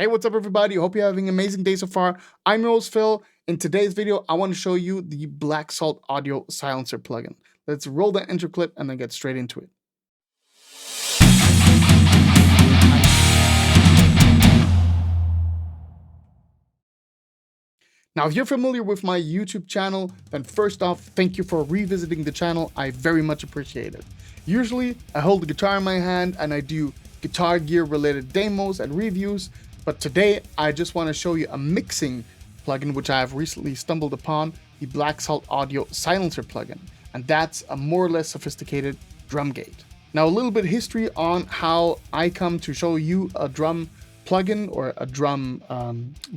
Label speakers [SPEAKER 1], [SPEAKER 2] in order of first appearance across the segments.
[SPEAKER 1] Hey, what's up everybody? Hope you're having an amazing day so far. I'm your host Phil. In today's video, I want to show you the Black Salt Audio Silencer plugin. Let's roll that intro clip and then get straight into it. Now, if you're familiar with my YouTube channel, then first off, thank you for revisiting the channel. I very much appreciate it. Usually, I hold the guitar in my hand and I do guitar gear related demos and reviews, but today I just want to show you a mixing plugin which I have recently stumbled upon, the Black Salt Audio Silencer plugin, and that's a more or less sophisticated drum gate. Now, a little bit of history on how I come to show you a drum plugin or a drum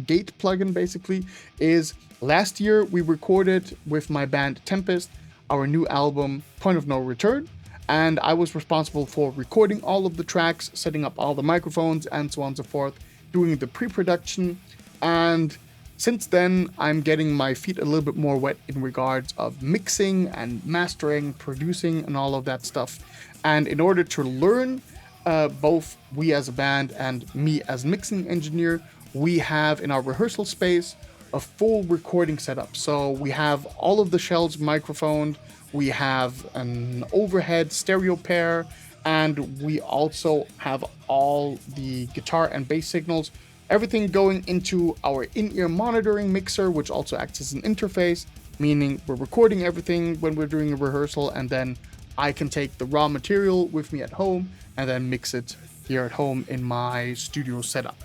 [SPEAKER 1] gate plugin basically is last year we recorded with my band Tempest our new album Point of No Return, and I was responsible for recording all of the tracks, setting up all the microphones and so on and so forth, doing the pre-production. And since then I'm getting my feet a little bit more wet in regards of mixing and mastering, producing and all of that stuff. And in order to learn, both we as a band and me as mixing engineer, we have in our rehearsal space a full recording setup. So we have all of the shells microphoned, we have an overhead stereo pair, and we also have all the guitar and bass signals, everything going into our in-ear monitoring mixer, which also acts as an interface, meaning we're recording everything when we're doing a rehearsal, and then I can take the raw material with me at home and then mix it here at home in my studio setup.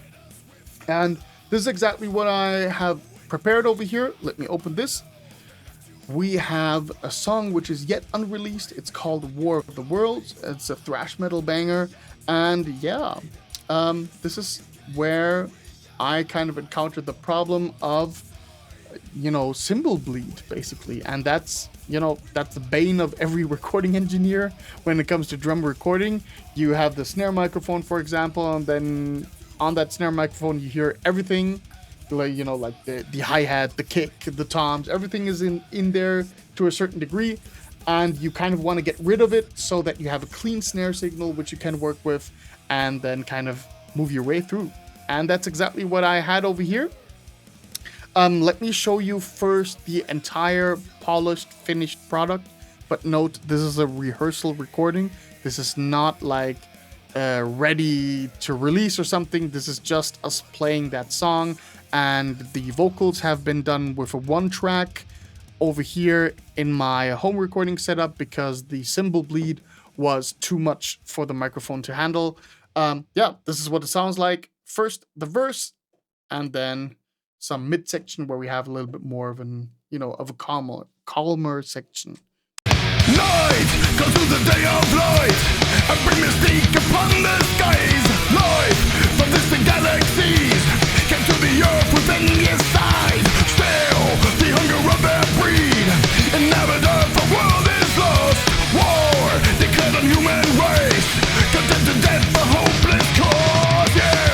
[SPEAKER 1] And this is exactly what I have prepared over here. Let me open this. We have a song which is yet unreleased. It's called War of the Worlds. It's a thrash metal banger. And yeah, this is where I kind of encountered the problem of, cymbal bleed basically. And that's the bane of every recording engineer when it comes to drum recording. You have the snare microphone, for example, and then on that snare microphone you hear everything, like the hi-hat, the kick, the toms, everything is in there to a certain degree, and you kind of want to get rid of it so that you have a clean snare signal which you can work with and then kind of move your way through. And that's exactly what I had over here. Let me show you first the entire polished, finished product. But note, this is a rehearsal recording. This is not like ready to release or something. This is just us playing that song. And the vocals have been done with a one track over here in my home recording setup because the cymbal bleed was too much for the microphone to handle. Yeah, this is what it sounds like. First, the verse, and then some midsection where we have a little bit more of an, of a calmer section.
[SPEAKER 2] Night, go to the day of light, and bring mystique upon the skies. Life from distant galaxies came to the earth within your sight. Still, the hunger of their breed, and now the earth, the world is lost. War declared on human race, condemned to death for hopeless cause. Yeah.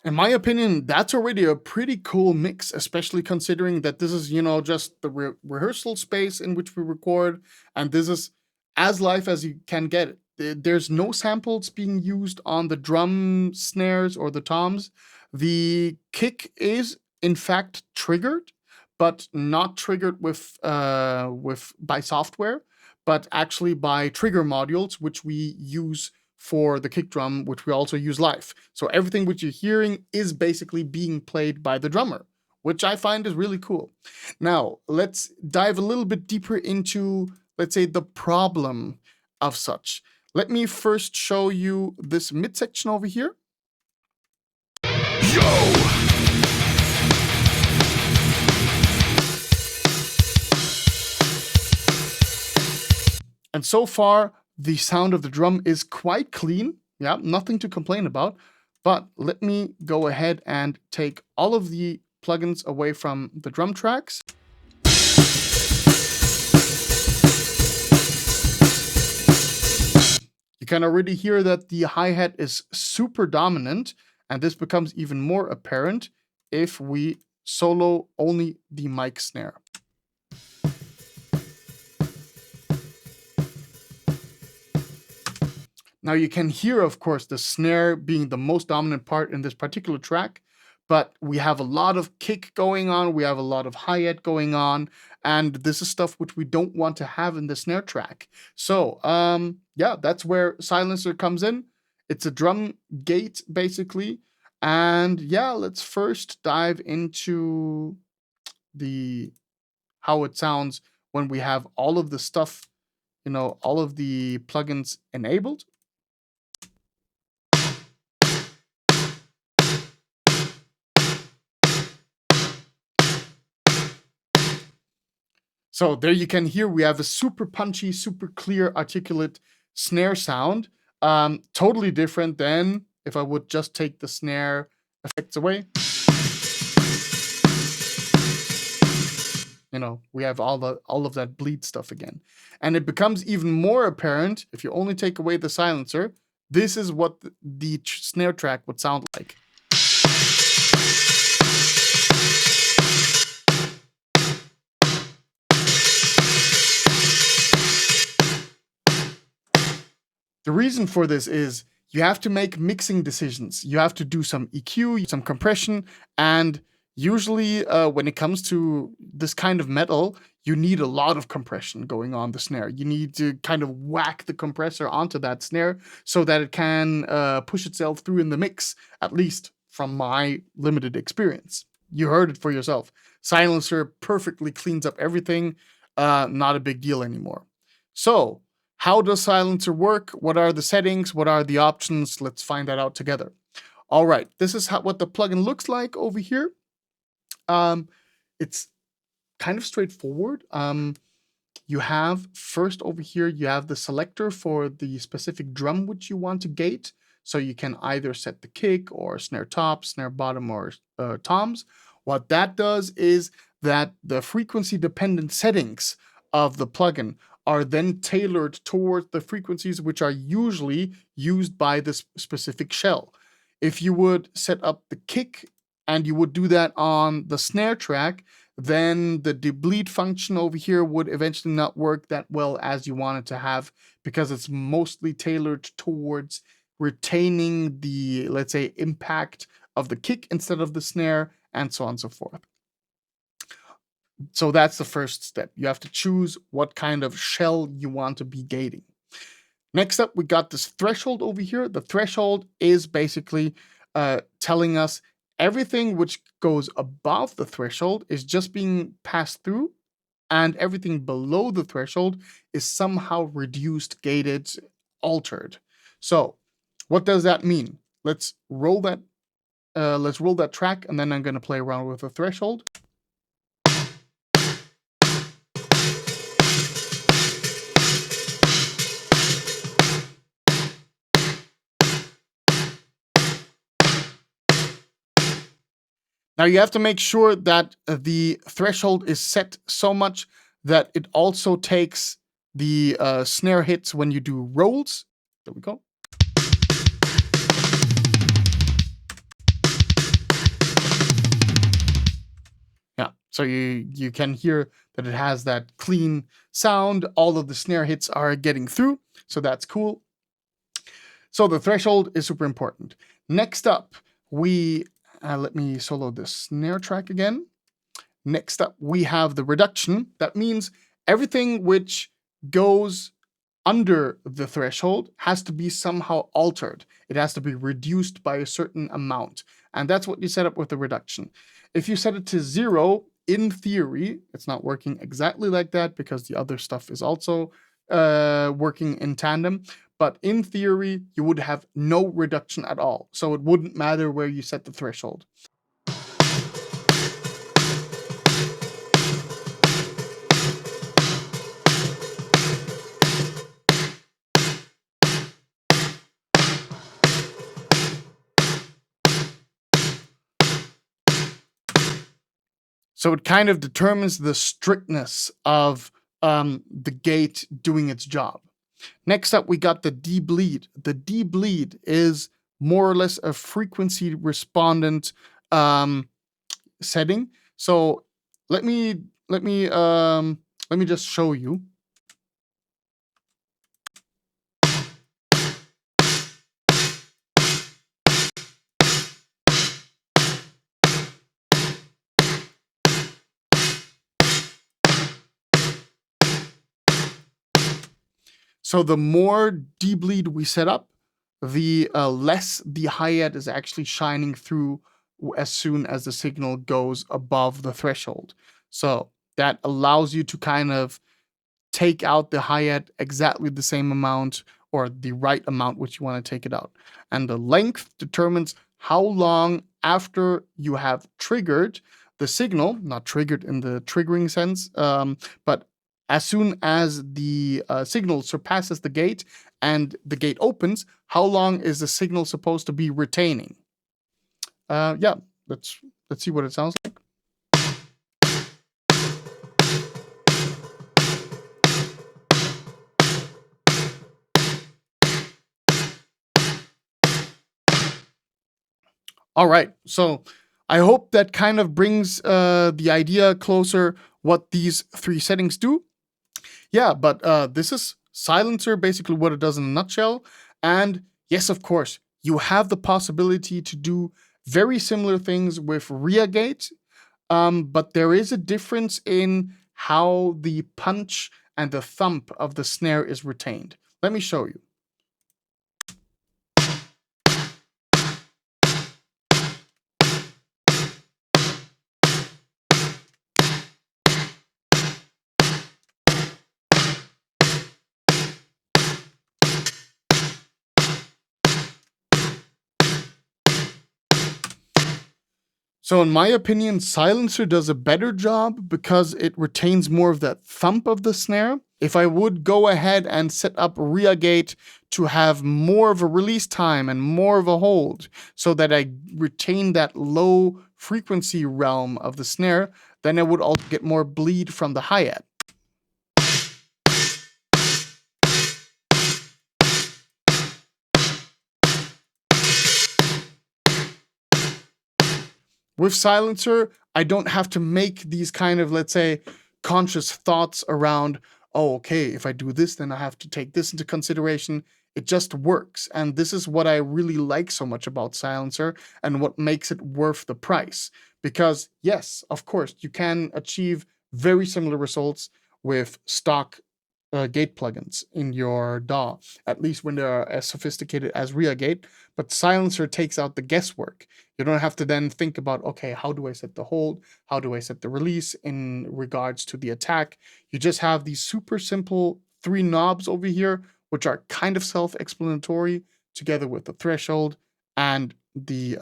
[SPEAKER 1] In my opinion, that's already a pretty cool mix, especially considering that this is, just the rehearsal space in which we record, and this is as live as you can get it. There's no samples being used on the drum snares or the toms. The kick is, in fact, triggered, but not triggered with by software, but actually by trigger modules, which we use for the kick drum, which we also use live. So everything which you're hearing is basically being played by the drummer, which I find is really cool. Now, let's dive a little bit deeper into, let's say, the problem of such. Let me first show you this midsection over here.
[SPEAKER 2] Yo!
[SPEAKER 1] And so far, the sound of the drum is quite clean. Yeah, nothing to complain about. But let me go ahead and take all of the plugins away from the drum tracks. You can already hear that the hi-hat is super dominant, and this becomes even more apparent if we solo only the mic snare. Now you can hear, of course, the snare being the most dominant part in this particular track, but we have a lot of kick going on, we have a lot of hi-hat going on, and this is stuff which we don't want to have in the snare track. So, yeah, that's where Silencer comes in. It's a drum gate, basically. And yeah, let's first dive into how it sounds when we have all of the stuff, all of the plugins enabled. So there you can hear we have a super punchy, super clear, articulate snare sound. Totally different than if I would just take the snare effects away. We have all of that bleed stuff again. And it becomes even more apparent if you only take away the silencer. This is what the snare track would sound like. The reason for this is you have to make mixing decisions. You have to do some EQ, some compression, and usually when it comes to this kind of metal, you need a lot of compression going on the snare. You need to kind of whack the compressor onto that snare so that it can push itself through in the mix, at least from my limited experience. You heard it for yourself. Silencer perfectly cleans up everything. Not a big deal anymore. So, how does Silencer work? What are the settings? What are the options? Let's find that out together. All right, this is what the plugin looks like over here. It's kind of straightforward. You have first over here, you have the selector for the specific drum which you want to gate. So you can either set the kick or snare top, snare bottom, or toms. What that does is that the frequency dependent settings of the plugin are then tailored towards the frequencies which are usually used by this specific shell. If you would set up the kick and you would do that on the snare track, then the debleed function over here would eventually not work that well as you want it to have, because it's mostly tailored towards retaining the, let's say, impact of the kick instead of the snare, and so on and so forth. So that's the first step. You have to choose what kind of shell you want to be gating. Next up, we got this threshold over here. The threshold is basically telling us everything which goes above the threshold is just being passed through, and everything below the threshold is somehow reduced, gated, altered. So what does that mean? Let's roll that track, and then I'm going to play around with the threshold. Now you have to make sure that the threshold is set so much that it also takes the snare hits when you do rolls. There we go. Yeah, so you can hear that it has that clean sound. All of the snare hits are getting through, so that's cool. So the threshold is super important. Next up, let me solo the snare track again. Next up, we have the reduction. That means everything which goes under the threshold has to be somehow altered. It has to be reduced by a certain amount. And that's what you set up with the reduction. If you set it to 0, in theory, it's not working exactly like that because the other stuff is also working in tandem. But in theory, you would have no reduction at all. So it wouldn't matter where you set the threshold. So it kind of determines the strictness of the gate doing its job. Next up, we got the debleed. The debleed is more or less a frequency respondent setting. So let me just show you. So the more debleed we set up, the less the hi-hat is actually shining through as soon as the signal goes above the threshold. So that allows you to kind of take out the hi-hat exactly the same amount, or the right amount which you want to take it out. And the length determines how long after you have triggered the signal, not triggered in the triggering sense, but as soon as the signal surpasses the gate and the gate opens, how long is the signal supposed to be retaining? Yeah, let's see what it sounds like. All right, so I hope that kind of brings the idea closer what these 3 settings do. Yeah, but this is Silencer, basically what it does in a nutshell. And yes, of course, you have the possibility to do very similar things with ReaGate, but there is a difference in how the punch and the thump of the snare is retained. Let me show you. So in my opinion, Silencer does a better job because it retains more of that thump of the snare. If I would go ahead and set up ReaGate to have more of a release time and more of a hold so that I retain that low frequency realm of the snare, then I would also get more bleed from the hi-hat. With Silencer, I don't have to make these kind of, let's say, conscious thoughts around, oh, okay, if I do this, then I have to take this into consideration. It just works. And this is what I really like so much about Silencer and what makes it worth the price. Because yes, of course, you can achieve very similar results with stock gate plugins in your DAW, at least when they're as sophisticated as ReaGate, but Silencer takes out the guesswork. You don't have to then think about, okay, how do I set the hold? How do I set the release in regards to the attack? You just have these super simple 3 knobs over here, which are kind of self-explanatory, together with the threshold and the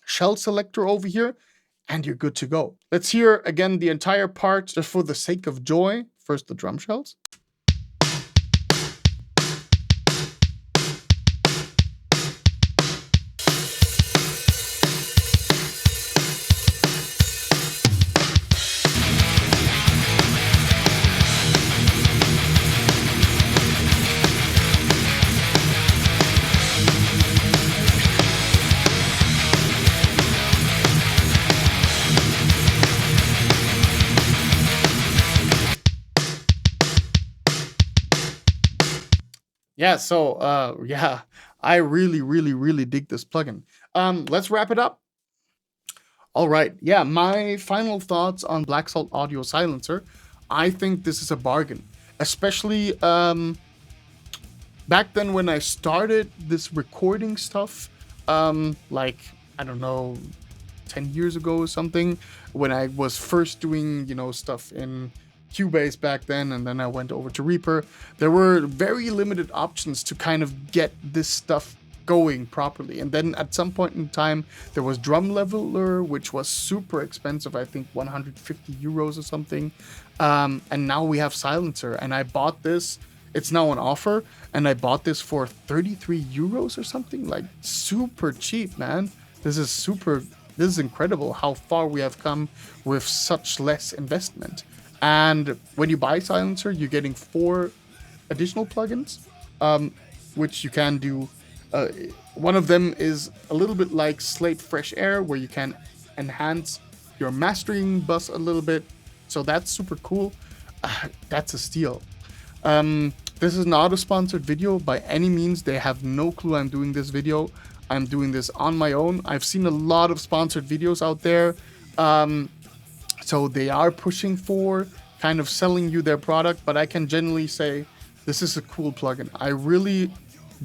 [SPEAKER 1] Shell-Selector over here, and you're good to go. Let's hear again the entire part just for the sake of joy. First, the drum shells. Yeah, so yeah, I really dig this plugin. Let's wrap it up. All right, yeah, my final thoughts on Black Salt Audio Silencer. I think this is a bargain, especially back then when I started this recording stuff, like, I don't know, 10 years ago or something, when I was first doing, stuff in Cubase back then, and then I went over to Reaper. There were very limited options to kind of get this stuff going properly. And then at some point in time, there was Drum Leveler, which was super expensive, I think 150 euros or something. And now we have Silencer, and I bought this. It's now on offer, and I bought this for 33 euros or something, like super cheap, man. This is incredible how far we have come with such less investment. And when you buy Silencer, you're getting 4 additional plugins, which you can do. One of them is a little bit like Slate Fresh Air, where you can enhance your mastering bus a little bit. So that's super cool. That's a steal. This is not a sponsored video by any means. They have no clue I'm doing this video. I'm doing this on my own. I've seen a lot of sponsored videos out there. So they are pushing for kind of selling you their product, but I can generally say This is a cool plugin. I really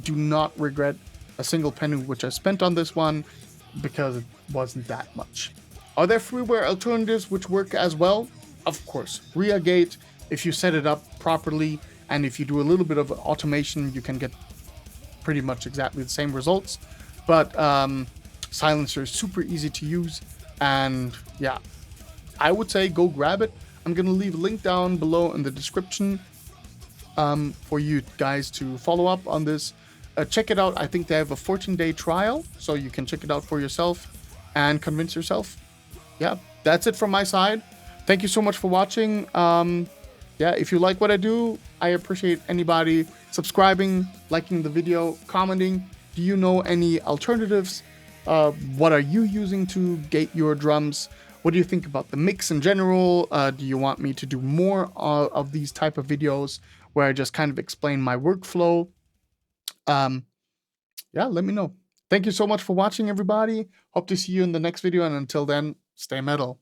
[SPEAKER 1] do not regret a single penny which I spent on this one because it wasn't that much. Are there freeware alternatives which work as well? Of course. ReaGate, if you set it up properly and if you do a little bit of automation, you can get pretty much exactly the same results. But Silencer is super easy to use, and yeah, I would say go grab it. I'm gonna leave a link down below in the description for you guys to follow up on this. Check it out. I think they have a 14-day trial, so you can check it out for yourself and convince yourself. Yeah, that's it from my side. Thank you so much for watching. Yeah, if you like what I do, I appreciate anybody subscribing, liking the video, commenting. Do you know any alternatives? What are you using to gate your drums? What do you think about the mix in general? Do you want me to do more of these type of videos where I just kind of explain my workflow? Yeah, let me know. Thank you so much for watching, everybody. Hope to see you in the next video, and until then, stay metal.